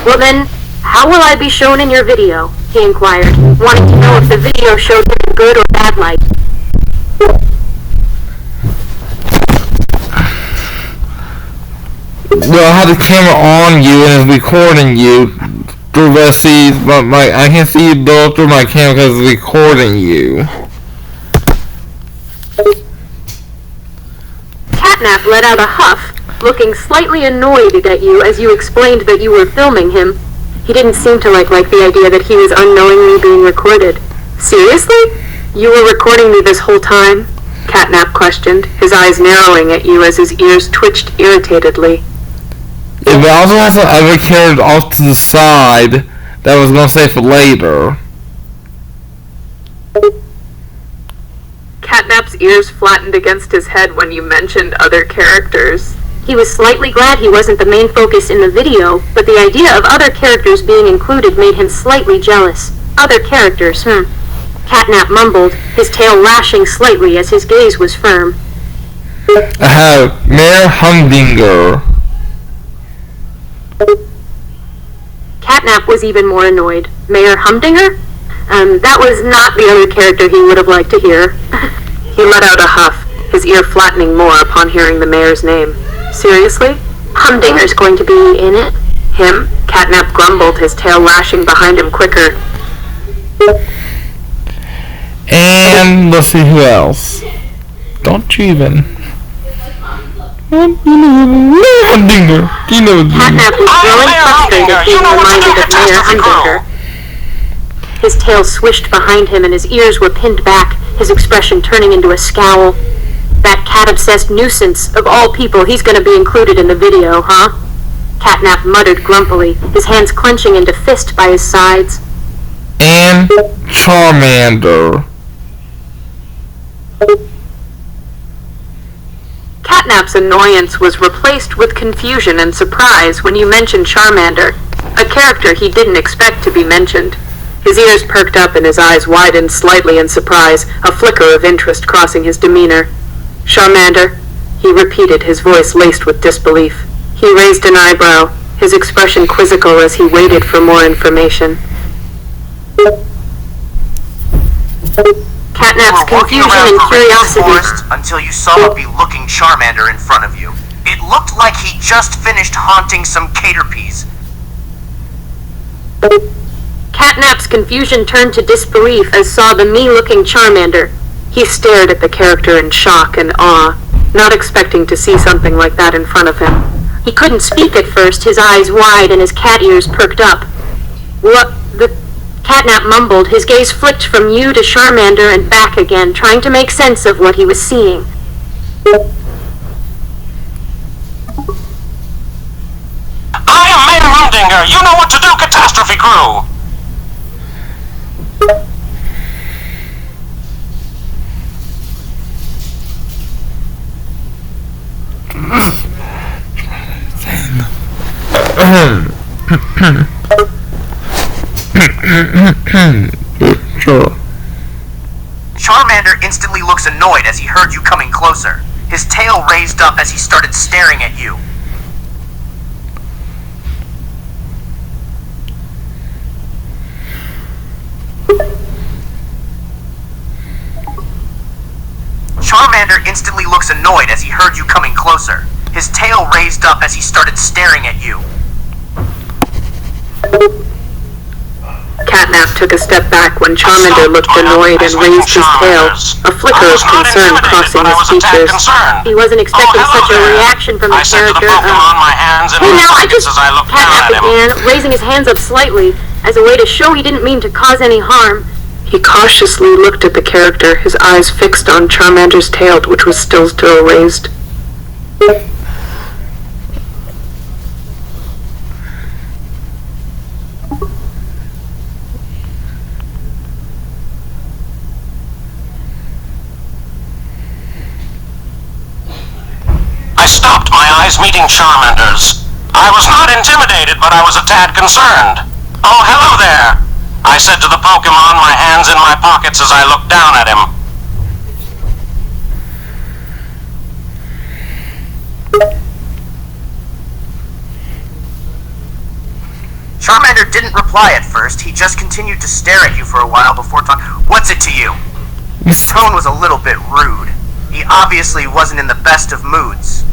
"Well then, how will I be shown in your video?" he inquired, wanting to know if the video showed him in good or bad light. Well, I have the camera on you and it's recording you. I can't see you both through my camera because it's recording you. Catnap let out a huff, looking slightly annoyed at you as you explained that you were filming him. He didn't seem to like the idea that he was unknowingly being recorded. "Seriously? You were recording me this whole time?" Catnap questioned, his eyes narrowing at you as his ears twitched irritatedly. Yeah, but I also have some other characters off to the side that I was going to say for later. Catnap's ears flattened against his head when you mentioned other characters. He was slightly glad he wasn't the main focus in the video, but the idea of other characters being included made him slightly jealous. Other characters, Catnap mumbled, his tail lashing slightly as his gaze was firm. I have Mayor Humdinger. Catnap was even more annoyed. Mayor Humdinger? That was not the other character he would have liked to hear. He let out a huff, his ear flattening more upon hearing the mayor's name. "Seriously? Humdinger's going to be in it?" "Him?" Catnap grumbled, his tail lashing behind him quicker. And let's see who else. Don't you even. Humdinger. You know Catnap was growing frustrated being reminded of Mayor Humdinger. His tail swished behind him and his ears were pinned back, his expression turning into a scowl. "That cat-obsessed nuisance, of all people, he's gonna be included in the video, huh?" Catnap muttered grumpily, his hands clenching into fist by his sides. And Charmander. Catnap's annoyance was replaced with confusion and surprise when you mentioned Charmander, a character he didn't expect to be mentioned. His ears perked up and his eyes widened slightly in surprise, a flicker of interest crossing his demeanor. "Charmander?" he repeated, his voice laced with disbelief. He raised an eyebrow, his expression quizzical as he waited for more information. Catnap's confusion and curiosity. Until you saw a be-looking Charmander in front of you. It looked like he just finished haunting some caterpies. Catnap's confusion turned to disbelief as saw the me-looking Charmander. He stared at the character in shock and awe, not expecting to see something like that in front of him. He couldn't speak at first, his eyes wide and his cat ears perked up. "What the..." Catnap mumbled, his gaze flicked from you to Charmander and back again, trying to make sense of what he was seeing. I am Mayor Humdinger. You know what to do, Catastrophe Crew. Charmander Charmander instantly looks annoyed as he heard you coming closer. His tail raised up as he started staring at you. Charmander instantly looks annoyed as he heard you coming closer. His tail raised up as he started staring at you. Catnap took a step back when Charmander looked annoyed and raised his tail, a flicker of concern crossing his features. He wasn't expecting such a reaction from the character. Hey now, Catnap began, raising his hands up slightly, as a way to show he didn't mean to cause any harm. He cautiously looked at the character, his eyes fixed on Charmander's tail, which was still raised. I stopped my eyes meeting Charmander's. I was not intimidated, but I was a tad concerned. Oh, hello there, I said to the Pokemon, my hands in my pockets as I looked down at him. Charmander didn't reply at first. He just continued to stare at you for a while before talking. What's it to you? His tone was a little bit rude. He obviously wasn't in the best of moods.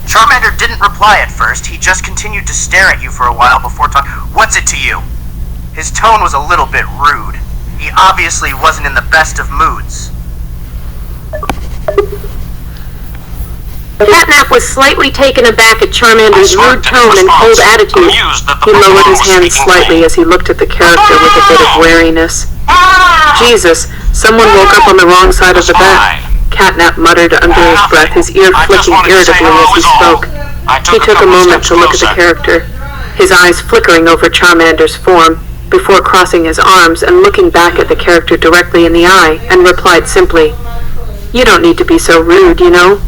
Charmander didn't reply at first. He just continued to stare at you for a while before talking. What's it to you? His tone was a little bit rude. He obviously wasn't in the best of moods. Catnap was slightly taken aback at Charmander's rude tone and cold attitude. He lowered his hands slightly as he looked at the character with a bit of wariness. Jesus, someone woke up on the wrong side of the bed. Catnap muttered under his breath, his ear flicking irritably as he spoke. He took a moment to look at the character, his eyes flickering over Charmander's form, before crossing his arms and looking back at the character directly in the eye, and replied simply, "You don't need to be so rude, you know."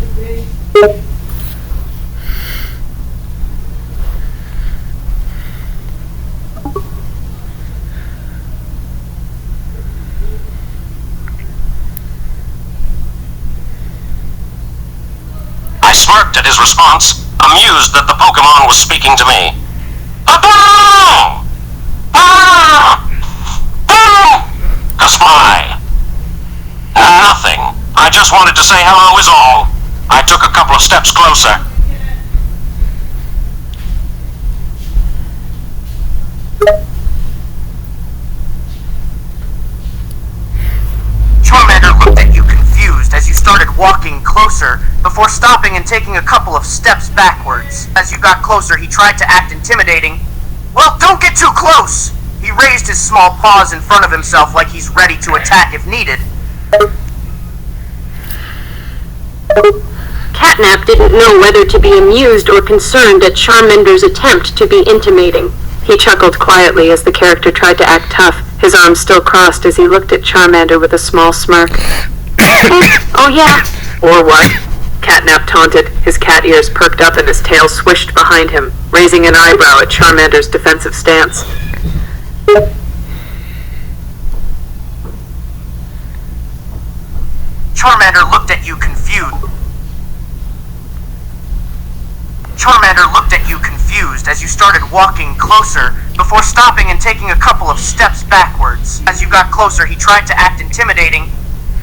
I smirked at his response, amused that the Pokemon was speaking to me. A-boom! Ah! Boom! Goodbye. Nothing. I just wanted to say hello is all. I took a couple of steps closer. Charmander looked at you confused as you started walking closer before stopping and taking a couple of steps backwards. As you got closer, he tried to act intimidating. Well, don't get too close! He raised his small paws in front of himself like he's ready to attack if needed. Catnap didn't know whether to be amused or concerned at Charmander's attempt to be intimating. He chuckled quietly as the character tried to act tough, his arms still crossed as he looked at Charmander with a small smirk. Oh yeah? Or what? Catnap taunted, his cat ears perked up and his tail swished behind him, raising an eyebrow at Charmander's defensive stance. Charmander looked at you confused. Charmander looked at you confused as you started walking closer before stopping and taking a couple of steps backwards. As you got closer, he tried to act intimidating.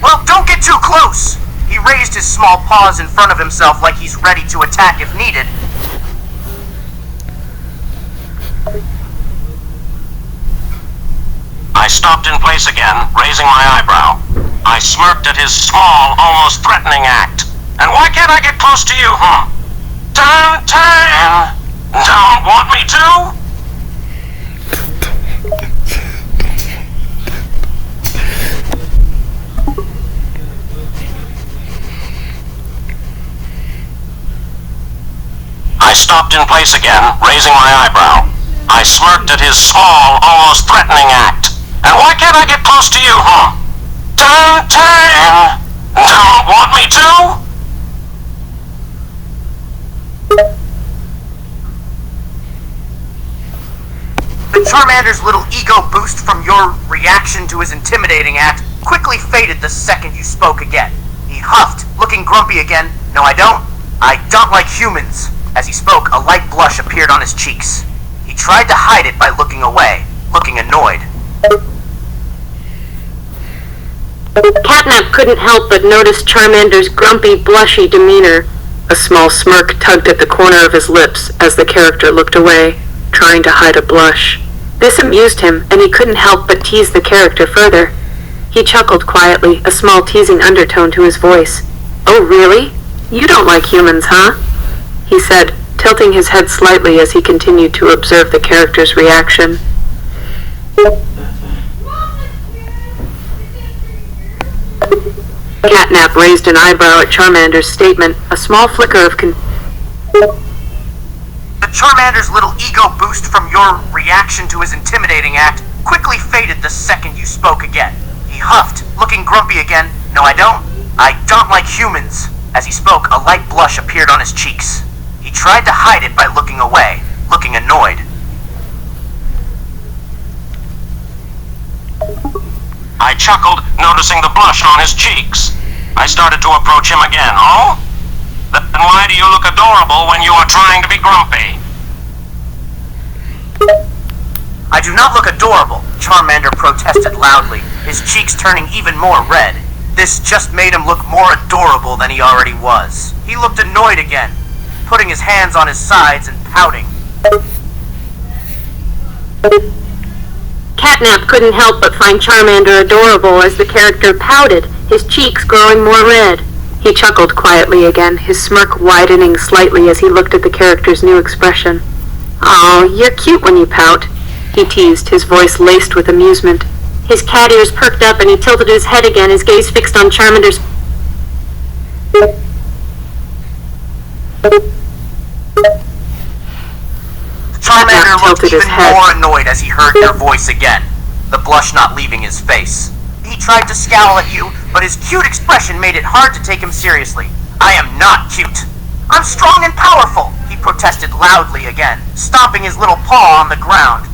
Well, don't get too close! He raised his small paws in front of himself like he's ready to attack if needed. I stopped in place again, raising my eyebrow. I smirked at his small, almost threatening act. And why can't I get close to you, huh? Don't want me to? I stopped in place again, raising my eyebrow. I smirked at his small, almost threatening act. And why can't I get close to you, huh? Don't want me to? Charmander's little ego boost from your reaction to his intimidating act quickly faded the second you spoke again. He huffed, looking grumpy again. No, I don't. I don't like humans. As he spoke, a light blush appeared on his cheeks. He tried to hide it by looking away, looking annoyed. Catnap couldn't help but notice Charmander's grumpy, blushy demeanor. A small smirk tugged at the corner of his lips as the character looked away, trying to hide a blush. This amused him, and he couldn't help but tease the character further. He chuckled quietly, a small teasing undertone to his voice. "Oh, really? You don't like humans, huh?" he said, tilting his head slightly as he continued to observe the character's reaction. Catnap raised an eyebrow at Charmander's statement, a small flicker of Charmander's little ego boost from your reaction to his intimidating act quickly faded the second you spoke again. He huffed, looking grumpy again. No, I don't. I don't like humans. As he spoke, a light blush appeared on his cheeks. He tried to hide it by looking away, looking annoyed. I chuckled, noticing the blush on his cheeks. I started to approach him again. Oh? Then why do you look adorable when you are trying to be grumpy? I do not look adorable, Charmander protested loudly, his cheeks turning even more red. This just made him look more adorable than he already was. He looked annoyed again, putting his hands on his sides and pouting. Catnap couldn't help but find Charmander adorable as the character pouted, his cheeks growing more red. He chuckled quietly again, his smirk widening slightly as he looked at the character's new expression. "Aw, you're cute when you pout," he teased, his voice laced with amusement. His cat ears perked up and he tilted his head again, his gaze fixed on Charmander's... Charmander looked even more annoyed as he heard your voice again, the blush not leaving his face. He tried to scowl at you, but his cute expression made it hard to take him seriously. "I am not cute. I'm strong and powerful," he protested loudly again, stomping his little paw on the ground.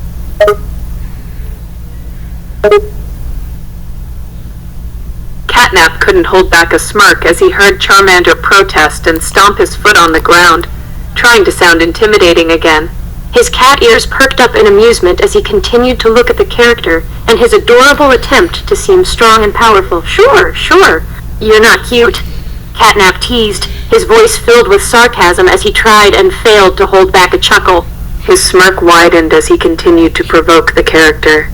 Catnap couldn't hold back a smirk as he heard Charmander protest and stomp his foot on the ground, trying to sound intimidating again. His cat ears perked up in amusement as he continued to look at the character and his adorable attempt to seem strong and powerful. Sure, you're not cute," Catnap teased, his voice filled with sarcasm as he tried and failed to hold back a chuckle. His smirk widened as he continued to provoke the character.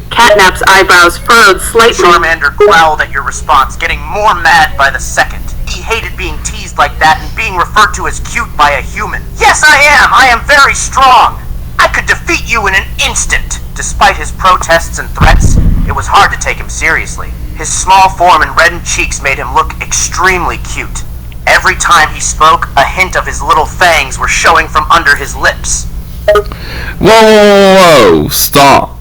Catnap's eyebrows furrowed slightly. Charmander growled at your response, getting more mad by the second. He hated being teased like that and being referred to as cute by a human. "Yes, I am! I am very strong! I could defeat you in an instant!" Despite his protests and threats, it was hard to take him seriously. His small form and reddened cheeks made him look extremely cute. Every time he spoke, a hint of his little fangs were showing from under his lips. Whoa, stop.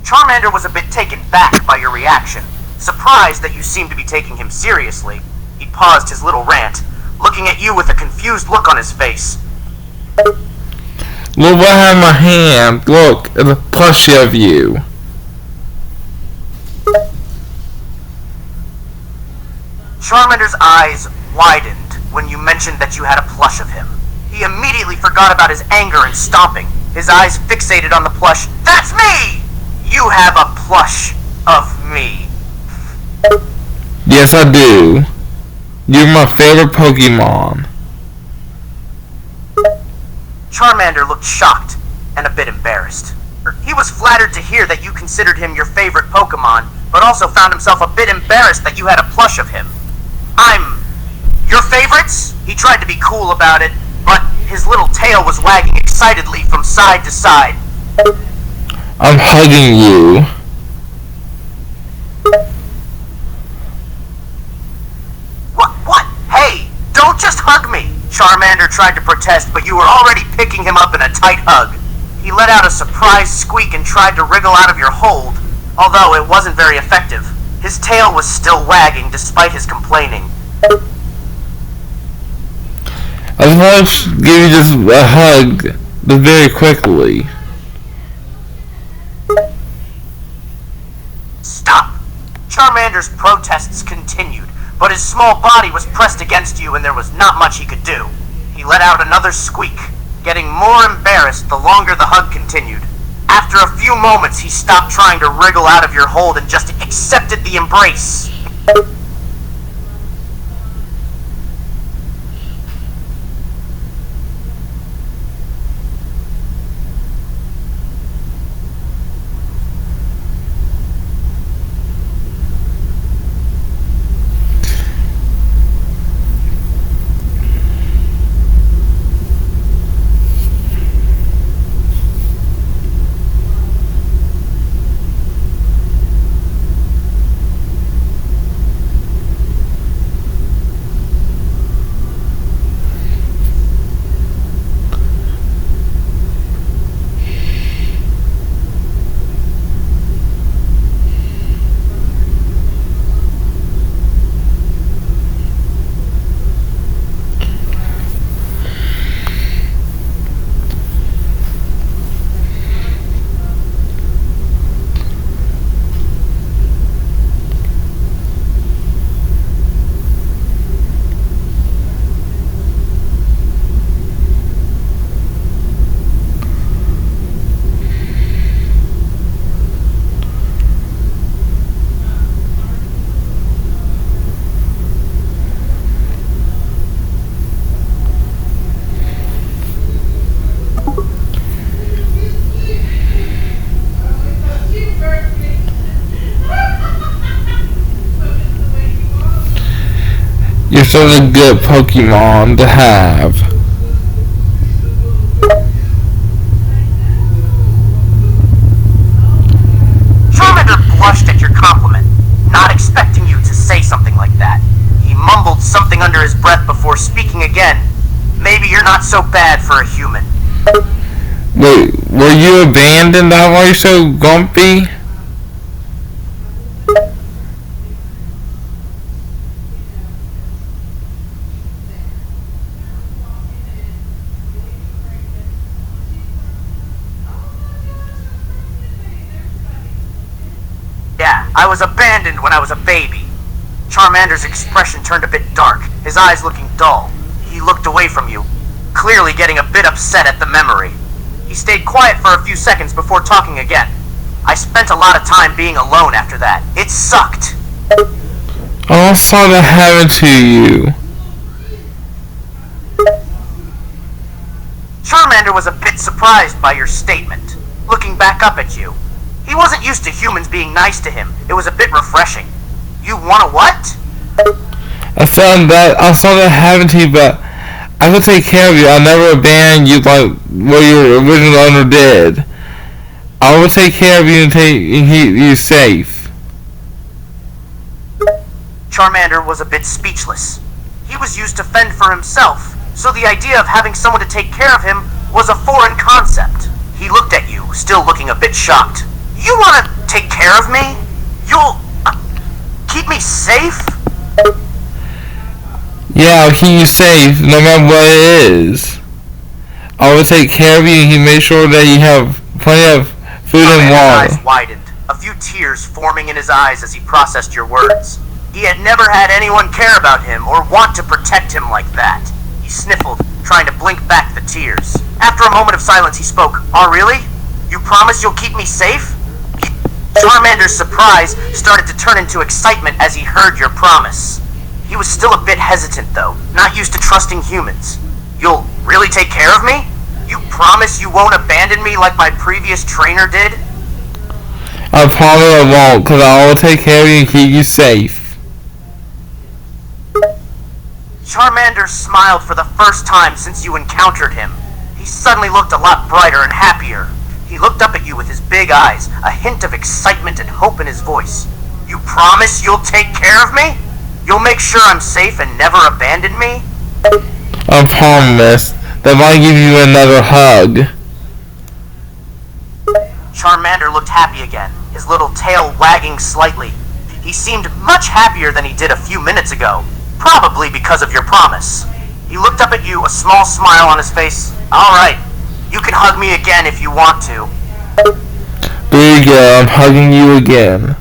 Charmander was a bit taken back by your reaction, surprised that you seemed to be taking him seriously. He paused his little rant, looking at you with a confused look on his face. Look what I have in my hand. Look, it's a plushie of you. Charmander's eyes widened when you mentioned that you had a plush of him. He immediately forgot about his anger and stomping, his eyes fixated on the plush. "That's me! You have a plush of me." Yes, I do. You're my favorite Pokemon. Charmander looked shocked and a bit embarrassed. He was flattered to hear that you considered him your favorite Pokemon, but also found himself a bit embarrassed that you had a plush of him. "I'm your favorites?" He tried to be cool about it, but his little tail was wagging excitedly from side to side. I'm hugging you. What? Hey, don't just hug me! Charmander tried to protest, but you were already picking him up in a tight hug. He let out a surprised squeak and tried to wriggle out of your hold, although it wasn't very effective. His tail was still wagging despite his complaining. I just want to give you just a hug, just very quickly. Stop! Charmander's protests continued, but his small body was pressed against you and there was not much he could do. He let out another squeak, getting more embarrassed the longer the hug continued. After a few moments, he stopped trying to wriggle out of your hold and just accepted the embrace. You're such a good Pokemon to have. Charmander blushed at your compliment, not expecting you to say something like that. He mumbled something under his breath before speaking again. Maybe you're not so bad for a human. Wait, were you abandoned? That's why you're so grumpy? Yeah, I was abandoned when I was a baby. Charmander's expression turned a bit dark, his eyes looking dull. He looked away from you, clearly getting a bit upset at the memory. He stayed quiet for a few seconds before talking again. I spent a lot of time being alone after that. It sucked. Oh, sorry that happened to you. Charmander was a bit surprised by your statement, looking back up at you. He wasn't used to humans being nice to him. It was a bit refreshing. You wanna what? I saw that happen to you, but I will take care of you. I'll never abandon you like what your original owner did. I will take care of you and keep you safe. Charmander was a bit speechless. He was used to fend for himself, so the idea of having someone to take care of him was a foreign concept. He looked at you, still looking a bit shocked. You wanna take care of me? You'll keep me safe? Yeah, I'll keep you safe, no matter what it is. I will take care of you and he made sure that you have plenty of food and water. His eyes widened, a few tears forming in his eyes as he processed your words. He had never had anyone care about him or want to protect him like that. He sniffled, trying to blink back the tears. After a moment of silence, he spoke. Oh, really? You promise you'll keep me safe? Charmander's surprise started to turn into excitement as he heard your promise. He was still a bit hesitant, though, not used to trusting humans. You'll really take care of me? You promise you won't abandon me like my previous trainer did? I promise I won't, because I will take care of you and keep you safe. Charmander smiled for the first time since you encountered him. He suddenly looked a lot brighter and happier. He looked up at you with his big eyes, a hint of excitement and hope in his voice. You promise you'll take care of me? You'll make sure I'm safe and never abandon me? I promise. That might give you another hug. Charmander looked happy again, his little tail wagging slightly. He seemed much happier than he did a few minutes ago, probably because of your promise. He looked up at you, a small smile on his face. Alright, you can hug me again if you want to. There you go, I'm hugging you again.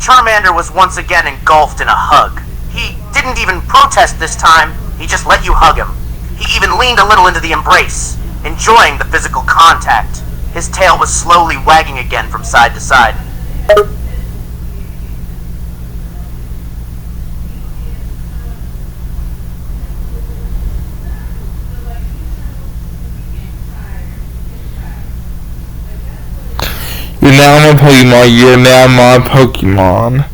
Charmander was once again engulfed in a hug. He didn't even protest this time, he just let you hug him. He even leaned a little into the embrace, enjoying the physical contact. His tail was slowly wagging again from side to side. You're now my Pokemon, you're now my Pokemon.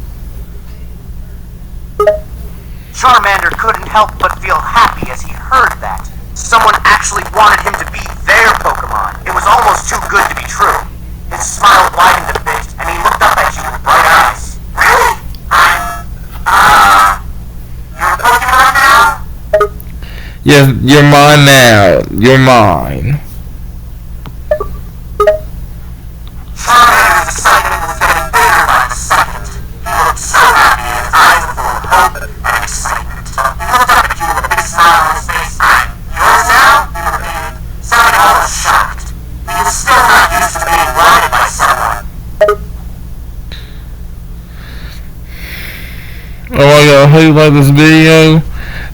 Charmander couldn't help but feel happy as he heard that. Someone actually wanted him to be their Pokemon. It was almost too good to be true. His smile widened a bit, and he looked up at you with bright eyes. Really? You're a Pokemon now? Yes, you're mine now. You're mine. Charmander's excitement was getting bigger by the second. He looked so happy, his eyes were full of hope and excitement. He looked up at you with a big smile on his face. Yours now? He repeated, sounding almost shocked. He was still not used to being wanted by someone. Oh my god, I hope you like this video.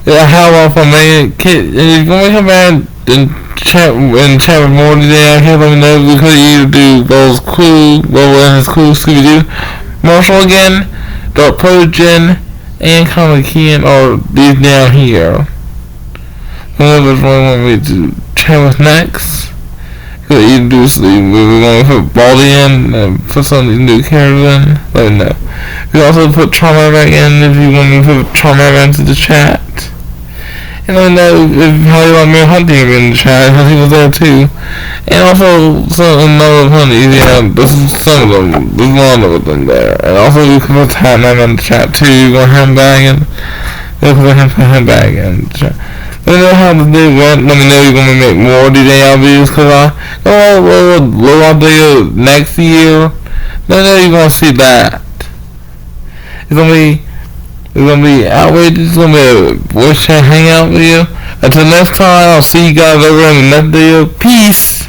Yeah, how often I made it. If you want me to come back and chat with more today, I can't let me know because you do those cool, Scooby-Doo. Marshall again, Dark Progen, and Comic Keen are these down here. Whoever's really want me to chat with next. Because you do sleep, we're going to put Baldy in and put some of these new characters in. Let me know. We also put Charmander back in if you want me to put Charmander into the chat. And let me know if how you want me hunting in the chat, because he was there too. And also another hunting, yeah, this is some of them, there's one of them there. And also you can put Tatman in the chat too, you're going to have him back in. Put him back in the chat. Let me know how the day went, let me know you're going to make more DJL videos, because I'll do next year. Let me know you're going to see that. It's gonna be outrageous. It's gonna be a voice chat hangout video. Until next time, I'll see you guys over in the next video. Peace.